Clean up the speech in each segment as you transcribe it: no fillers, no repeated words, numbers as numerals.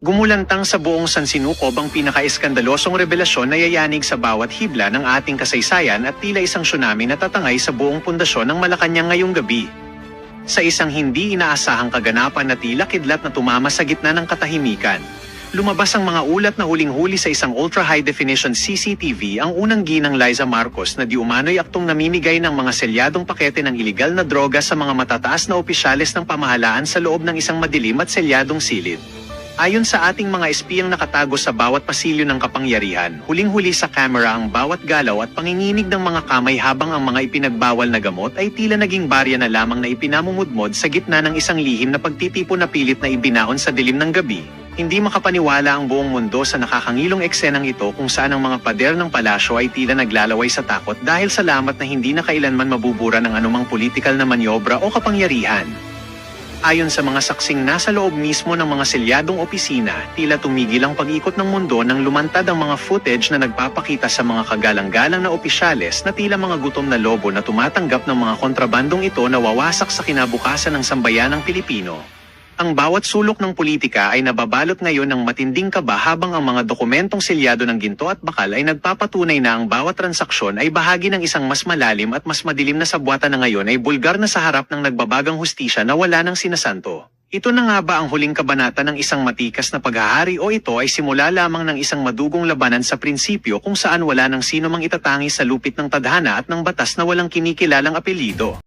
Gumulantang sa buong sansinukob ang pinaka-eskandalosong revelasyon na yayanig sa bawat hibla ng ating kasaysayan at tila isang tsunami na tatangay sa buong pundasyon ng Malacanang ngayong gabi. Sa isang hindi inaasahang kaganapan na tila kidlat na tumama sa gitna ng katahimikan, lumabas ang mga ulat na huling-huli sa isang ultra-high-definition CCTV ang unang ginang Liza Marcos na di umano'y aktong namimigay ng mga selyadong pakete ng iligal na droga sa mga matataas na opisyales ng pamahalaan sa loob ng isang madilim at selyadong silid. Ayon sa ating mga espiyang nakatago sa bawat pasilyo ng kapangyarihan, huling-huli sa kamera ang bawat galaw at panginginig ng mga kamay habang ang mga ipinagbawal na gamot ay tila naging barya na lamang na ipinamumudmod sa gitna ng isang lihim na pagtitipon na pilit na ibinaon sa dilim ng gabi. Hindi makapaniwala ang buong mundo sa nakakangilong eksenang ito kung saan ang mga pader ng palasyo ay tila naglalaway sa takot dahil sa lamat na hindi na kailanman mabubura ng anumang politikal na manyobra o kapangyarihan. Ayon sa mga saksing nasa loob mismo ng mga selyadong opisina, tila tumigil ang pag-ikot ng mundo nang lumantad ang mga footage na nagpapakita sa mga kagalang-galang na opisyales na tila mga gutom na lobo na tumatanggap ng mga kontrabandong ito na wawasak sa kinabukasan ng sambayanang Pilipino. Ang bawat sulok ng politika ay nababalot ngayon ng matinding kaba habang ang mga dokumentong selyado ng ginto at bakal ay nagpapatunay na ang bawat transaksyon ay bahagi ng isang mas malalim at mas madilim na sabwatan na ngayon ay bulgar na sa harap ng nagbabagang hustisya na wala ng sinasanto. Ito na nga ba ang huling kabanata ng isang matikas na paghahari o ito ay simula lamang ng isang madugong labanan sa prinsipyo kung saan wala ng sino mang itatangi sa lupit ng tadhana at ng batas na walang kinikilalang apelyido?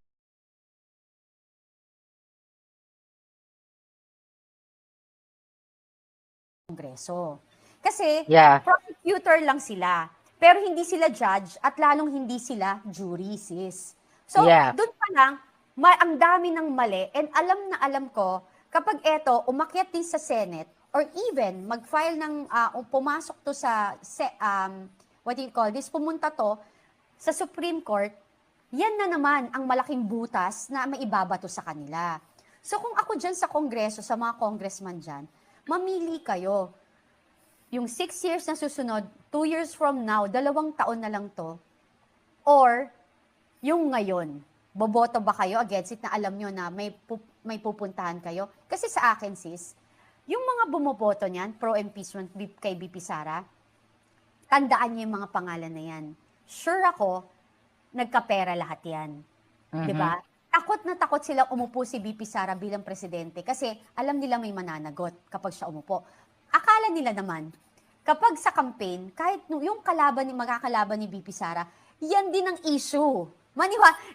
Kongreso. Kasi Yeah. prosecutor lang sila. Pero hindi sila judge at lalong hindi sila jury, sis. So, Yeah. doon pa lang, ang dami ng mali. And alam na alam ko, kapag eto, umakyat din sa Senate, or even mag-file ng, pumasok to sa, what do you call this, pumunta to sa Supreme Court, yan na naman ang malaking butas na maibabato sa kanila. So, kung ako dyan sa Kongreso, sa mga congressman dyan, mamili kayo. Yung 6 years na susunod, 2 years from now, 2 taon na lang to. Or, yung ngayon, boboto ba kayo against it na alam nyo na may pupuntahan kayo? Kasi sa akin, sis, yung mga bumoboto niyan, pro-impeachment kay BP Sara, tandaan niyo yung mga pangalan na yan. Sure ako, nagkapera lahat yan. Di ba? Takot na takot silang umupo si BP Sara bilang presidente kasi alam nila may mananagot kapag siya umupo. Akala nila naman, kapag sa campaign, kahit yung magkakalaban ni BP Sara, yan din ang issue.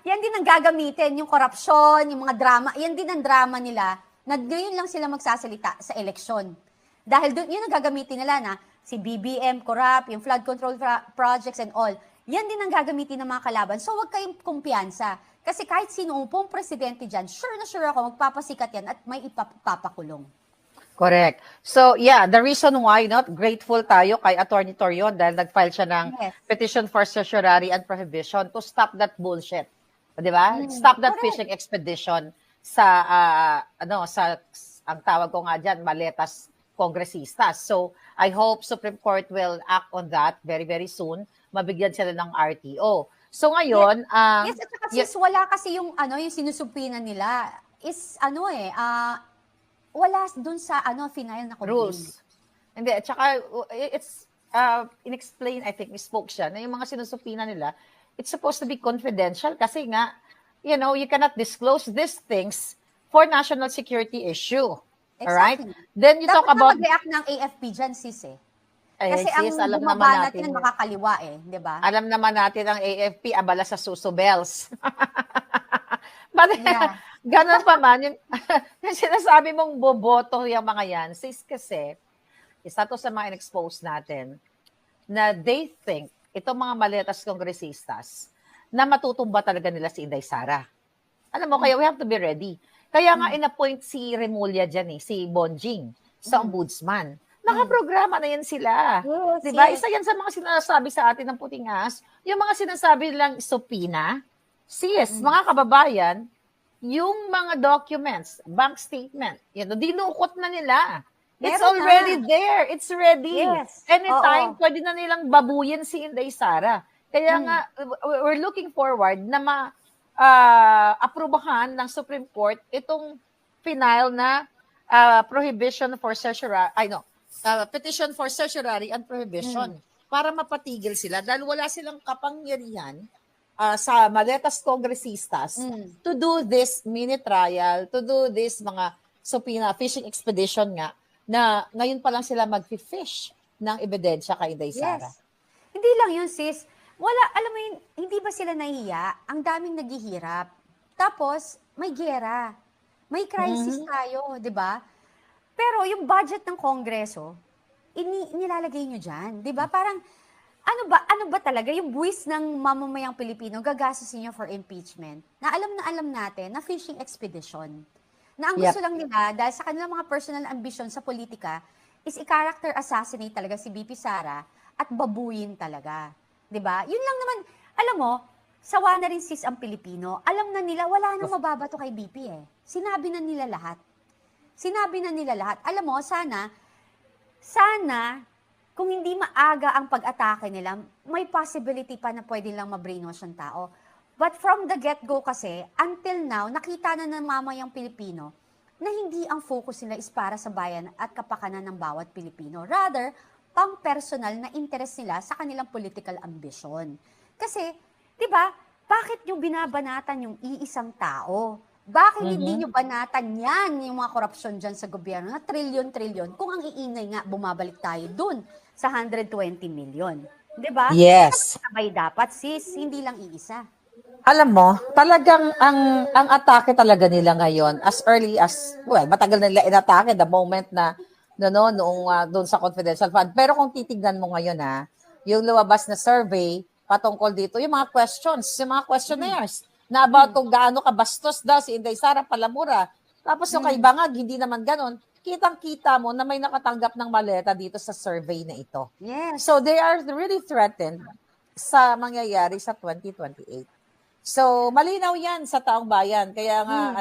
Yan din ang gagamitin, yung korupsyon, yung mga drama, yan din ang drama nila na ngayon lang sila magsasalita sa eleksyon. Dahil doon, yun ang gagamitin nila na si BBM, corrupt, yung flood control projects and all. Yan din ang gagamitin ng mga kalaban. So, huwag kayong kumpiyansa. Kasi kahit sino pong presidente dyan, sure na sure ako, magpapasikat yan at may ipapakulong. Correct. So, yeah, the reason why, grateful tayo kay Attorney Torion dahil nag-file siya ng petition for certiorari and prohibition to stop that bullshit. Di ba? Stop that fishing expedition sa, ang tawag ko nga dyan, maletas kongresistas. So, I hope Supreme Court will act on that very, very soon. Mabigyan sila ng RTO. So ngayon, yes, at saka sis, wala kasi yung yung sinusupina nila is wala dun sa final na complaint. Rules. Hindi, at saka it's inexplained, I think, spoke siya, na yung mga sinusupina nila, it's supposed to be confidential kasi nga, you cannot disclose these things for national security issue. Exactly. Alright? Then you talk about... Dapat mag-react ng AFP dyan, sis Kasi sis, ang bumaba natin makakaliwa di ba? Alam naman natin ang AFP, abala sa susobels. But, ganun pa man, yung sinasabi mong boboto yung mga yan, sis kasi, isa to sa mga in-expose natin, na they think, itong mga maletas kongresistas, na matutumba talaga nila si Inday Sara. Alam mo, kaya we have to be ready. Kaya nga in-appoint si Remulla dyan si Bonjing, sa ombudsman. Nakaprograma na yan sila. Yes, diba? yes. Isa yan sa mga sinasabi sa atin ng puting as. Yung mga sinasabi nilang supina, mga kababayan, yung mga documents, bank statement, dinukot na nila. It's Meron already there. It's ready. Yes. Anytime, pwede na nilang babuyin si Inday Sara. Kaya nga, we're looking forward na aprubahan ng Supreme Court itong final na prohibition for certiorari, petition for certiorari and prohibition para mapatigil sila dahil wala silang kapangyarihan sa maletas kongresistas to do this mini trial, to do this mga subpoena, fishing expedition nga, na ngayon pa lang sila mag-fish ng ebidensya kay Inday Sara. Yes. Hindi lang yun, sis. Wala, alam mo yun, hindi ba sila nahiya? Ang daming naghihirap. Tapos, may gera. May crisis tayo, di ba? Pero yung budget ng Kongreso, nilalagay nyo dyan. Di ba? Parang, ano ba talaga? Yung buwis ng mamamayang Pilipino, gagastusin nyo for impeachment. Na alam natin na fishing expedition. Na ang gusto lang nila, dahil sa kanilang mga personal ambition sa politika, is i-character assassinate talaga si BP Sara at babuyin talaga. 'Di ba? Yun lang naman, alam mo, sawa na rin sis ang Pilipino. Alam na nila, wala nang mababato kay BP eh. Sinabi na nila lahat. Alam mo, sana, kung hindi maaga ang pag-atake nila, may possibility pa na pwede lang ma-brainwash ang tao. But from the get-go kasi, until now, nakita na ng mamayang Pilipino na hindi ang focus nila is para sa bayan at kapakanan ng bawat Pilipino. Rather, pang-personal na interest nila sa kanilang political ambition. Kasi, di ba, bakit nyo binabanatan yung iisang tao? Bakit hindi nyo banatan yan, yung mga korupsyon dyan sa gobyerno, na trilyon-trilyon, kung ang iingay nga, bumabalik tayo dun sa 120 million. Di ba? Yes. Sabay dapat, sis, hindi lang iisa. Alam mo, talagang ang atake talaga nila ngayon, as early as, matagal na nila inatake the moment na, noong doon sa confidential fund. Pero kung titignan mo ngayon yung lumabas na survey patungkol dito, yung mga questions, yung mga questionnaires, na about kung gaano kabastos daw si Inday Sara Palamura. Tapos yung kay Bangag, hindi naman ganon. Kitang-kita mo na may nakatanggap ng maleta dito sa survey na ito. Yes. So they are really threatened sa mangyayari sa 2028. So malinaw yan sa taong bayan. Kaya nga,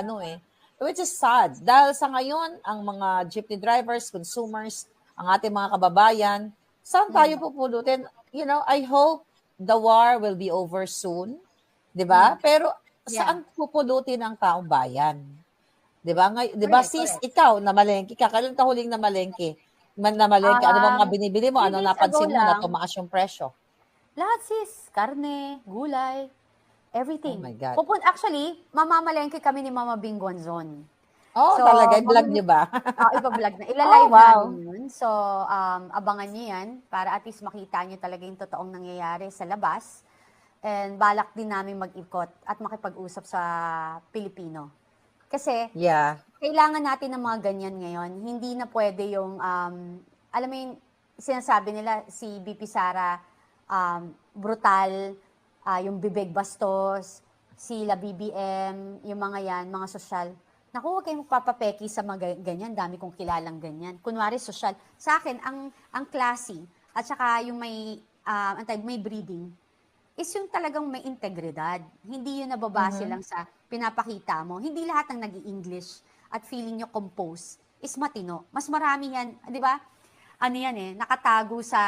which is sad. Dahil sa ngayon, ang mga jeepney drivers, consumers, ang ating mga kababayan, saan tayo pupulutin? You know, I hope the war will be over soon. 'Di ba? Pero saan pupulutin ang taong bayan? 'Di ba? Sis, ikaw na malengke ka, kailan ka huling na malengke? Ano bang mga binibili mo? Ano napansin mo na tumaas yung presyo? Lahat sis, karne, gulay, everything. Oh my God. Actually, mamamalengke kami ni Mama Bing Guanzon. Oh, so, talaga? I-vlog niyo ba? Ipa-vlog na. Ilalive namin yun. So, abangan niyo yan para at least makita niyo talaga yung totoong nangyayari sa labas. And balak din namin mag-ikot at makipag-usap sa Pilipino. Kasi, kailangan natin ng mga ganyan ngayon. Hindi na pwede yung, alam mo yung sinasabi nila, si BP Sara, brutal, yung bibig bastos, sila BBM, yung mga yan, mga sosyal. Naku, huwag kayong magpapapeki sa mga ganyan. Dami kong kilalang ganyan. Kunwari, sosyal. Sa akin, ang classy at saka yung may breeding is yung talagang may integridad. Hindi yun nababase lang sa pinapakita mo. Hindi lahat ng nag-i-English at feeling nyo compose is matino. Mas marami yan, di ba? Ano yan nakatago sa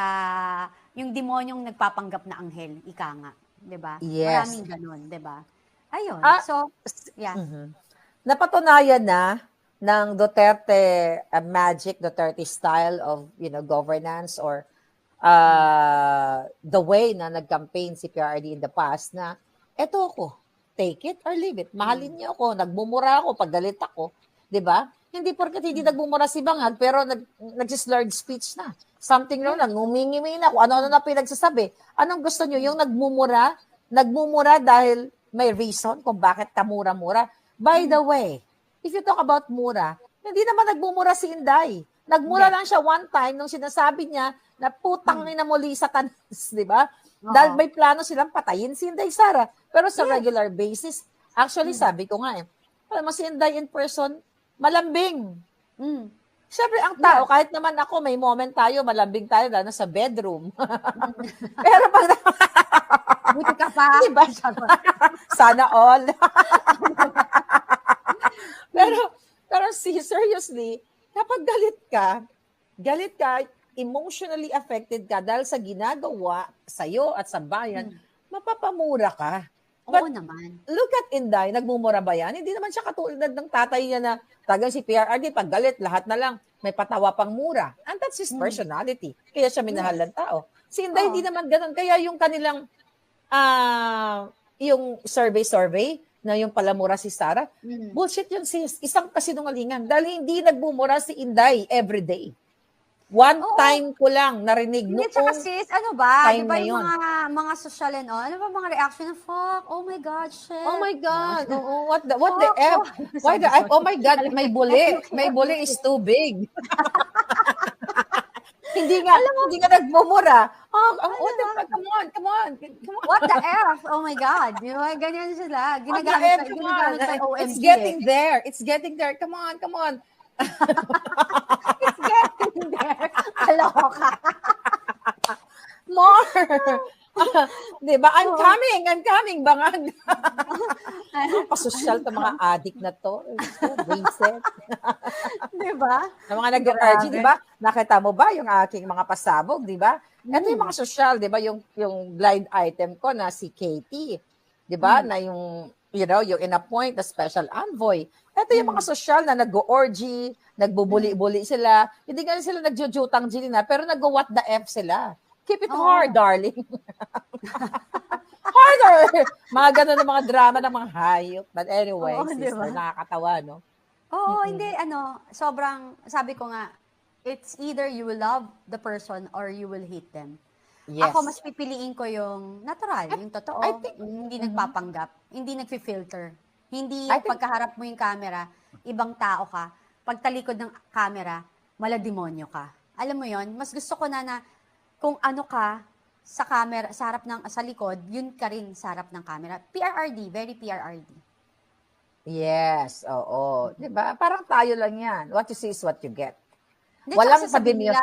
yung demonyong nagpapanggap na anghel, ika nga. Di ba? Yes. Maraming ganun, di ba? Ayun. So, yeah. Napatunayan na ng Duterte magic, Duterte style of, governance or the way na nag-campaign si PRRD in the past na eto ako, take it or leave it. Mahalin niyo ako, nagmumura ako, paggalit ako. 'Di ba? Hindi porket hindi nagmumura si Bangag, pero nag-slurred speech na. Something wrong lang, ngumingimi na kung ano-ano na pinagsasabi. Anong gusto niyo? Yung nagmumura dahil may reason kung bakit ka mura-mura. By the way, if you talk about mura, hindi naman nagmumura si Inday. Nagmura lang siya one time nung sinasabi niya na putang ina mo Lisa Tanas, di ba? Dahil may plano silang patayin si Inday Sara. Pero sa regular basis, actually sabi ko nga alam mo si Inday in person, malambing. Siyempre, ang tao, kahit naman ako, may moment tayo, malambing tayo, lalo sa bedroom. Pero pag... Buti ka pa. Diba? Sana all. pero seriously, kapag galit ka, emotionally affected ka dahil sa ginagawa sa'yo at sa bayan, mapapamura ka. But Oo naman. look at Inday, nagmumura ba yan? Hindi naman siya katulad ng tatay niya na tagang si PRRD, pag galit, lahat na lang, may patawa pang mura. And that's his Mm. personality. Kaya siya minahal Yes. ng tao. Si Inday, Oo. hindi naman ganun. Kaya yung kanilang, yung survey, na yung palamura si Sarah, Mm. bullshit yun sis. Isang kasinungalingan. Dahil hindi nagmumura si Inday everyday. One Oo. time ko lang narinig Hindi, tsaka noong sis, ano ba? Di time ba na yung yun. mga social and all? Ano ba mga reaction na, fuck, oh my God, shit. Oh my God. Ganon. Oo, what the Fuck, F? fuck. Why the F? Sorry. Oh my God, Alam may mo, bully. UK, May bully UK. is too big. Alam mo, Hindi nga nagmumura. Oh, ano what the ba? fuck? Come on. What the F? Oh my God. Di ba? Ganyan sila. What the F? Come on. Ginagamit pa yung It's OMG eh. getting there. It's getting there. Come on. It's getting there. Kaloka. More. Di ba? I'm coming. Bangag. Pasosyal to mga addict na to. Brain set. Di ba? Ng mga nag-RG, Grabe. di ba? Nakita mo ba yung aking mga pasabog, di ba? Ito yung mga social, di ba? Yung blind item ko na si Katie, di ba? Na yung, yung in a point, the special envoy. Ito yung mga social na nag-orgy, nagbubuli-buli sila. Hindi nga sila nagjujutang na, pero nag-what the F sila. Keep it hard, darling. Harder! Mga ganun ng mga drama ng mga hayop. But anyway, Oo, sister, diba? nakakatawa, no? Oo, hindi, sobrang, sabi ko nga, it's either you will love the person or you will hate them. Yes. Ako, mas pipiliin ko yung natural, yung totoo, I think- yung hindi nagpapanggap, hindi nagfi-filter. Hindi I yung think- pagkaharap mo yung camera, ibang tao ka. Pagtalikod ng camera, malademonyo ka. Alam mo yon, mas gusto ko na kung ano ka sa camera, sa likod, yun ka rin sa harap ng camera. PRRD, very PRRD. Yes, oo. 'Di ba? Parang tayo lang 'yan. What you see is what you get. Hindi, Walang tsaka sasabihin pa-demure. nila,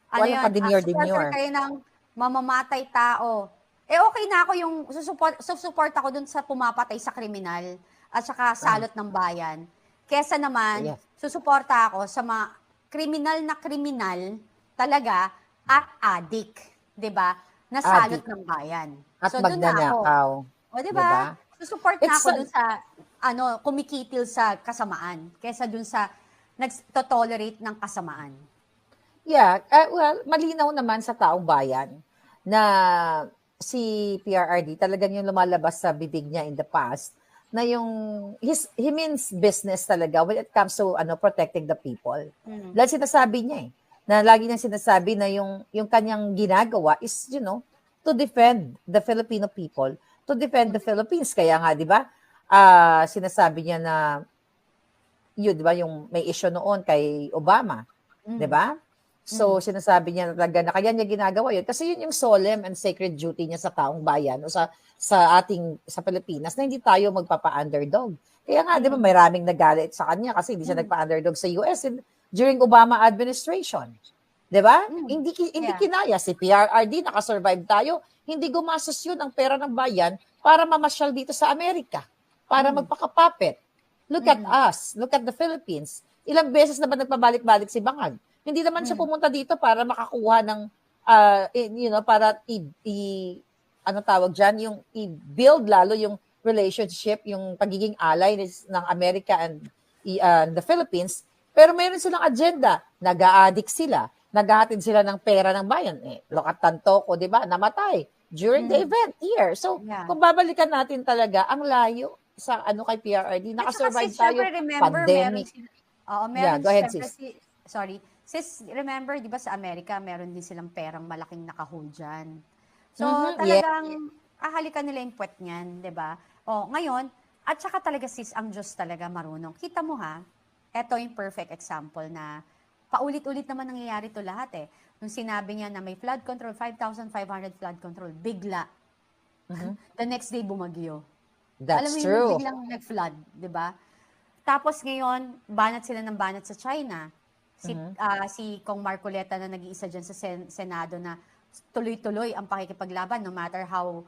Walang yun, pa-demure. supporter kayo ng mamamatay tao. Eh okay na ako yung susuport ako dun sa pumapatay sa kriminal at saka salot ng bayan. Kesa naman, Yes. susuporta ako sa mga kriminal talaga at addict. 'Di ba? Na salot Addict. ng bayan. At dun na ako. magnanakaw. O, 'di Diba? ba? Susupport na It's ako dun sa kumikitil sa kasamaan kesa dun sa nagto-tolerate ng kasamaan. Yeah, well, malinaw naman sa taong bayan na si PRRD talagang yung lumalabas sa bibig niya in the past na yung he means business talaga when it comes to protecting the people. Dahil sinasabi niya na lagi niyang sinasabi na yung kanyang ginagawa is to defend the Filipino people, to defend the Philippines. Kaya nga, 'di ba? Sinasabi niya na yun, 'di ba, yung may issue noon kay Obama, 'di ba? So, sinasabi niya talaga na kaya niya ginagawa yun kasi yun yung solemn and sacred duty niya sa taong bayan o sa Pilipinas na hindi tayo magpapa-underdog. Kaya nga, 'di ba, maraming nagalit sa kanya kasi hindi siya nagpa-underdog sa US during Obama administration. 'Di ba? Hindi kinaya si PRRD, nakasurvive tayo, hindi gumastos yun ang pera ng bayan para mamasyal dito sa Amerika, para magpakapapet. Look at us, look at the Philippines. Ilang beses na ba nagpabalik-balik si Bangag? Hindi naman siya pumunta dito para makakuha ng, para yung i-build lalo yung relationship, yung pagiging ally ng America and the Philippines. Pero mayroon silang agenda. Nag-a-addict sila. Naghahatid sila ng pera ng bayan. Look at Tantoco, di ba? Namatay during the event here. So, kung babalikan natin talaga, ang layo sa kay PRRD. Nakasurvive tayo. Pandemic. Meron, go ahead, syempre, sis. Sis, remember, di ba sa Amerika, meron din silang perang malaking nakahold dyan. So, Yeah. talagang ahalikan nila yung puwet niyan, di ba? Ngayon, at saka talaga sis, ang Diyos talaga marunong. Kita mo ha, eto yung perfect example na paulit-ulit naman nangyayari to lahat eh. Nung sinabi niya na may flood control, 5,500 flood control, bigla. The next day, bumagyo. That's Alam mo true. yung biglang nag-flood, di ba? Tapos ngayon, banat sila ng banat sa China. Si Kong Marcoleta na nag-iisa dyan sa Senado na tuloy-tuloy ang pakikipaglaban no matter how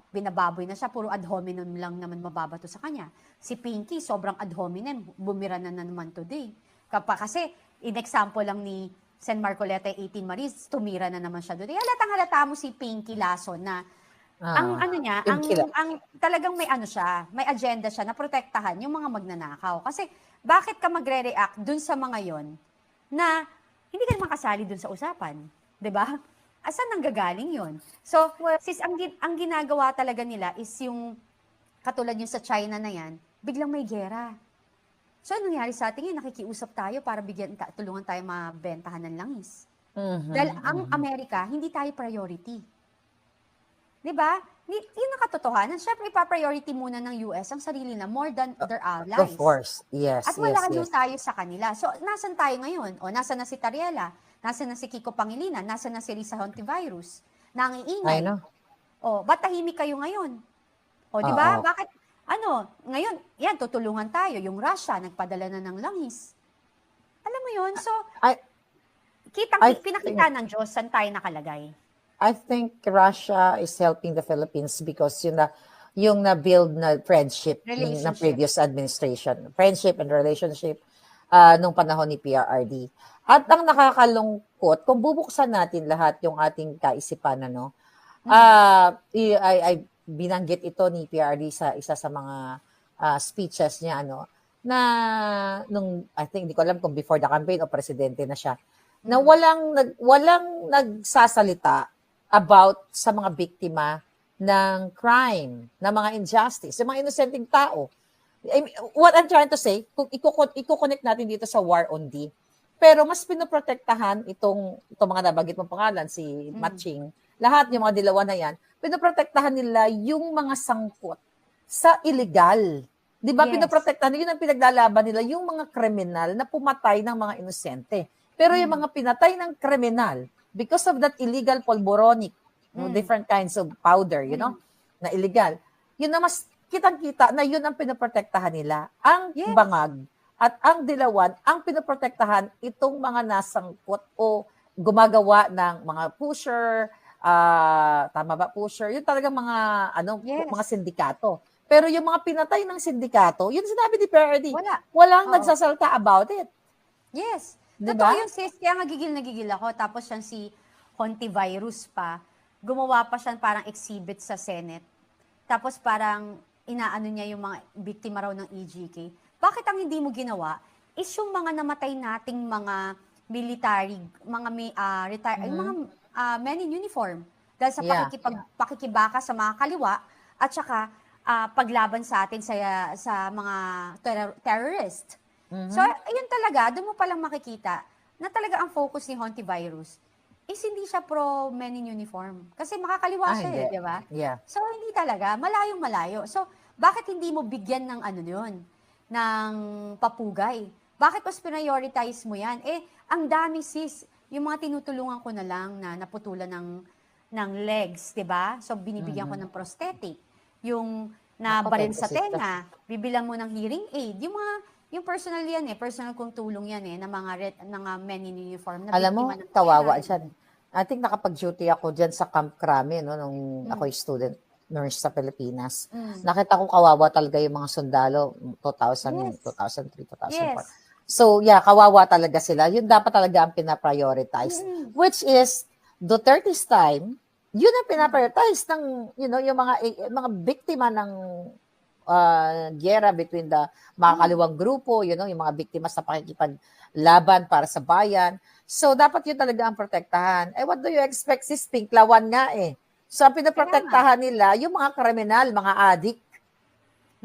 binababoy na siya, puro ad hominem lang naman mababato sa kanya. Si Pinky, sobrang ad hominem, bumira na naman today. Kasi, in example lang ni Sen Marcoleta 18 Maris, tumira na naman siya doon. Halatang-halata mo si Pinky Lason na Ang Ah, ano niya, yung kila ang talagang may ano siya, may agenda siya na protektahan yung mga magnanakaw. Kasi bakit ka magre-react dun sa mga yon na hindi ka naman kasali dun sa usapan, 'di ba? Asan nanggagaling yon? So, well, sis, ang ginagawa talaga nila is yung katulad yung sa China na yan, biglang may gera. So, anong nangyari sa atin yun? Nakikiusap tayo para tulungan tayo mabentahan ng langis. Dahil mhm, ang mhm. Amerika, hindi tayo priority. 'Di ba? Yun ang katotohanan. Siyempre, ipa-priority muna ng US ang sarili na more than their Of allies. course. Yes, At yes, malayo yes. tayo sa kanila. So, nasan tayo ngayon? O, nasan na si Tariela? Nasan na si Kiko Pangilinan? Nasan na si Risa Hontivirus? I Nangiingay. know. O, ba't tahimik kayo ngayon? O, di ba? Oo. Bakit? Ano, ngayon, yan, tutulungan tayo. Yung Russia, nagpadala na ng langis. Alam mo yun? So, I I pinakita think ng Diyos saan tayo nakalagay. I think Russia is helping the Philippines because yung na-build na friendship ng Relationship. previous administration, friendship and relationship nung panahon ni PRRD. At ang nakakalungkot, kung bubuksan natin lahat yung ating kaisipan, ano, ay binanggit ito ni PRRD sa isa sa mga speeches niya, ano, na nung, I think, hindi ko alam kung before the campaign o presidente na siya, na walang nagsasalita about sa mga biktima ng crime, ng mga injustice, ng mga inosenteng tao. What I'm trying to say, kung i-connect natin dito sa war on D, pero mas pinoprotektahan itong mga nabanggit mong pangalan, si Matching, lahat yung mga dilawan na yan, pinoprotektahan nila yung mga sangkot sa illegal. Di ba? Yes. Pinoprotektahan, yun ang pinaglalaban nila, yung mga kriminal na pumatay ng mga inosente. Pero yung mga pinatay ng kriminal, because of that illegal polboronic, different kinds of powder, na illegal, yun na mas kitang-kita na yun ang pinoprotektahan nila. Ang Yes. bangag at ang dilawan, ang pinoprotektahan itong mga nasangkot o gumagawa ng mga pusher, tama ba pusher? Yung talagang mga, Yes. mga sindikato. Pero yung mga pinatay ng sindikato, yun sinabi ni PRD, Wala. walang Oo. nagsasalta about it. Yes. Diba? Totoo yung sis, kaya nga gigil ako. Tapos yan si Hontivirus pa, gumawa pa siya parang exhibit sa Senate. Tapos parang inaano niya yung mga biktima raw ng EGK. Bakit ang hindi mo ginawa is yung mga namatay nating mga military, mga yung mga men in uniform. Dahil sa Yeah. pakikibaka sa mga kaliwa at saka paglaban sa atin sa mga terrorist. So, ayun talaga, doon mo palang makikita na talaga ang focus ni Hontivirus is hindi siya pro men in uniform. Kasi makakaliwa siya Hindi. di ba? Yeah. So, hindi talaga. Malayong malayo. So, bakit hindi mo bigyan ng ano yun? Ng papugay? Bakit mas prioritize mo yan? Ang dami sis. Yung mga tinutulungan ko na lang na naputulan ng legs, di ba? So, binibigyan ko ng prosthetic. Yung nabaril sa tenga, bibilang mo ng hearing aid. Yung personal yan personal kong tulong yan ng mga men in uniform na Alam mo, biktima ng kawawa crime. dyan. I think nakapag-duty ako dyan sa Camp Crame, nung ako'y student nurse sa Pilipinas. Nakita ko kawawa talaga yung mga sundalo, 2000, Yes. 2003, 2004. Yes. So, yeah, kawawa talaga sila. Yun dapat talaga ang pinaprioritize. Which is, Duterte's time, yun ang pinaprioritize ng, yung mga biktima ng giyera between the mga kaliwang grupo, yung mga biktima sa pakikipaglaban para sa bayan. So, dapat yun talaga ang protektahan. What do you expect? Sis Pink, lawan nga So, ang pinaprotektahan nila, yung mga kriminal, mga adik.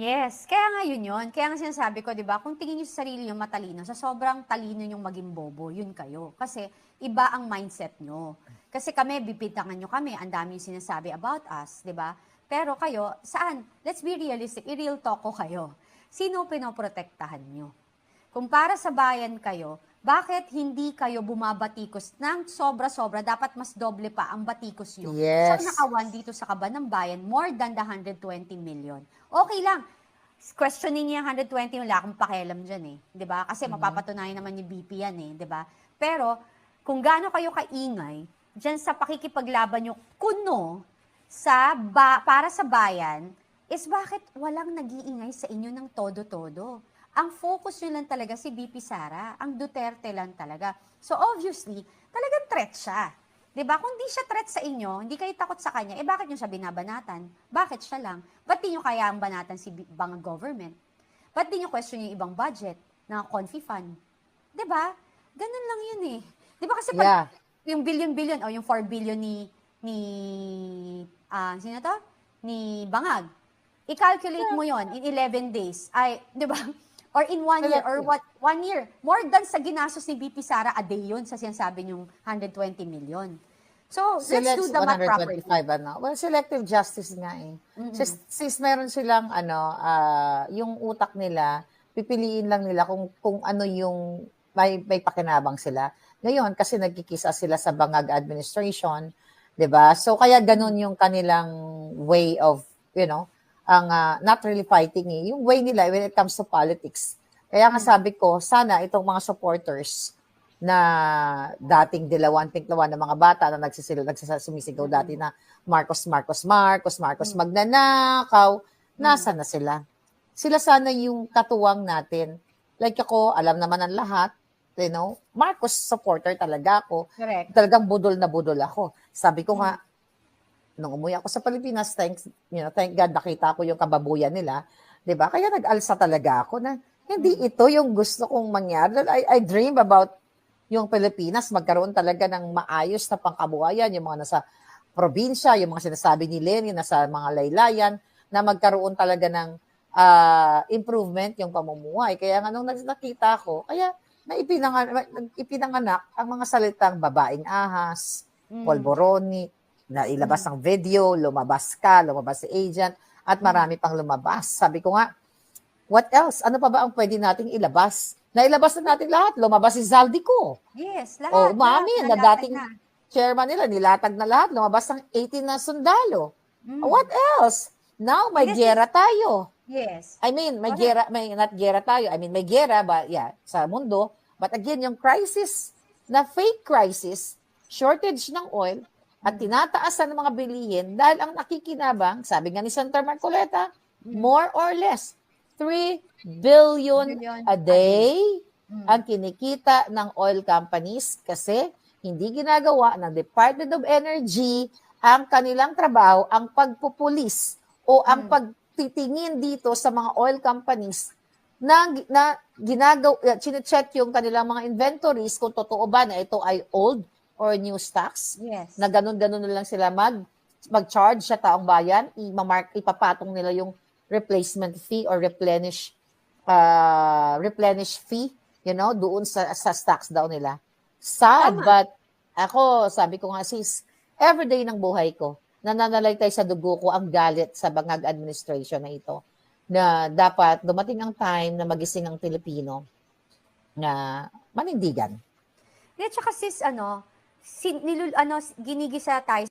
Yes, kaya nga yun. Kaya nga sinasabi ko, di ba, kung tingin nyo sa sarili nyo matalino, sa sobrang talino nyo maging bobo, yun kayo. Kasi iba ang mindset nyo. Kasi kami, bibitangan nyo kami, ang dami yung sinasabi about us, di ba? Pero kayo, saan? Let's be realistic, i-real talk ko kayo. Sino pinoprotektahan nyo? Kung para sa bayan kayo, bakit hindi kayo bumabatikos ng sobra-sobra? Dapat mas doble pa ang batikos nyo. Yes. Sa nakawan dito sa Kaban ng Bayan, more than the 120 million. Okay lang. Questioning niya 120, wala akong pakialam dyan di ba? Kasi mapapatunayan naman ni BP yan di ba? Pero, kung gaano kayo kaingay, dyan sa pakikipaglaban nyo, kuno, para sa bayan, is bakit walang nag-iingay sa inyo ng todo-todo? Ang focus nyo lang talaga si BP Sara, ang Duterte lang talaga. So obviously, talagang threat siya. 'Di ba? Kung di siya threat sa inyo, hindi kayo takot sa kanya, bakit nyo siya binabanatan? Bakit siya lang? Ba't di nyo kaya ang banatan si ibang government? Ba't di nyo question yung ibang budget na confi fund? 'Di ba? Ganun lang yun eh. 'Di ba kasi Yeah. pag yung billion o yung 4 billion ni sino to? Ni Bangag. I-calculate mo yon in 11 days. Ay, 'di ba? Or in 1 year or what 1 year. More than sa ginastos ni BP Sara a day yun sa sinasabi yung 120 million. So, let's do the math properly. 125 Well, selective justice nga eh. Since meron silang yung utak nila, pipiliin lang nila kung ano yung may pakinabang sila. Ngayon, kasi nagkikisa sila sa Bangag administration, 'di ba? So kaya ganun yung kanilang way of, not really fighting eh. Yung way nila when it comes to politics. Kaya nga sabi ko, sana itong mga supporters na dating dilawan-tiklawan ng mga bata na sumisigaw dati na Marcos magnanakaw, nasa na sila? Sila sana yung katuwang natin. Like ako, alam naman ang lahat, Marcos supporter talaga ako. Correct. Talagang budol na budol ako. Sabi ko nga, nung umuwi ako sa Pilipinas, thank God nakita ko yung kababuyan nila, 'di ba? Kaya nag-alsa talaga ako na hindi ito yung gusto kong mangyari. I dream about yung Pilipinas magkaroon talaga ng maayos na pangkabuhayan, yung mga nasa probinsya, yung mga sinasabi ni Lenny nasa mga laylayan, na magkaroon talaga ng improvement yung pamumuhay. Kaya nga nung nakita ko, kaya ipinanganak ang mga salitang babaeng ahas, polboroni, na ilabas ang video, lumabas si agent, at marami pang lumabas. Sabi ko nga, what else? Ano pa ba ang pwede nating ilabas? Nailabas na natin lahat. Lumabas si Zaldico. Yes, lahat. Mami, na dating chairman nila, nilatag na lahat. Lumabas ang 18 na sundalo. What else? Now, may gera tayo. Yes. I mean, may gera tayo. I mean, may gera, sa mundo. But again, yung crisis, na fake crisis, shortage ng oil, at tinataasan ng mga bilihin dahil ang nakikinabang, sabi nga ni Senator Marcoleta, more or less, 3 billion a day ang kinikita ng oil companies kasi hindi ginagawa ng Department of Energy ang kanilang trabaho, ang pagpupulis o ang pagtitingin dito sa mga oil companies na chine-check yung kanilang mga inventories kung totoo ba na ito ay old or new stocks. Yes. Na ganun-ganun na lang sila mag-charge sa taong bayan, ipapatong nila yung replacement fee or replenish fee, doon sa stocks daw nila. Sad, but ako, sabi ko nga, sis, everyday ng buhay ko, nananalaytay sa dugo ko ang galit sa Bangag administration na ito, na dapat dumating ang time na magising ang Pilipino na manindigan. At saka sis, ginigisa tayo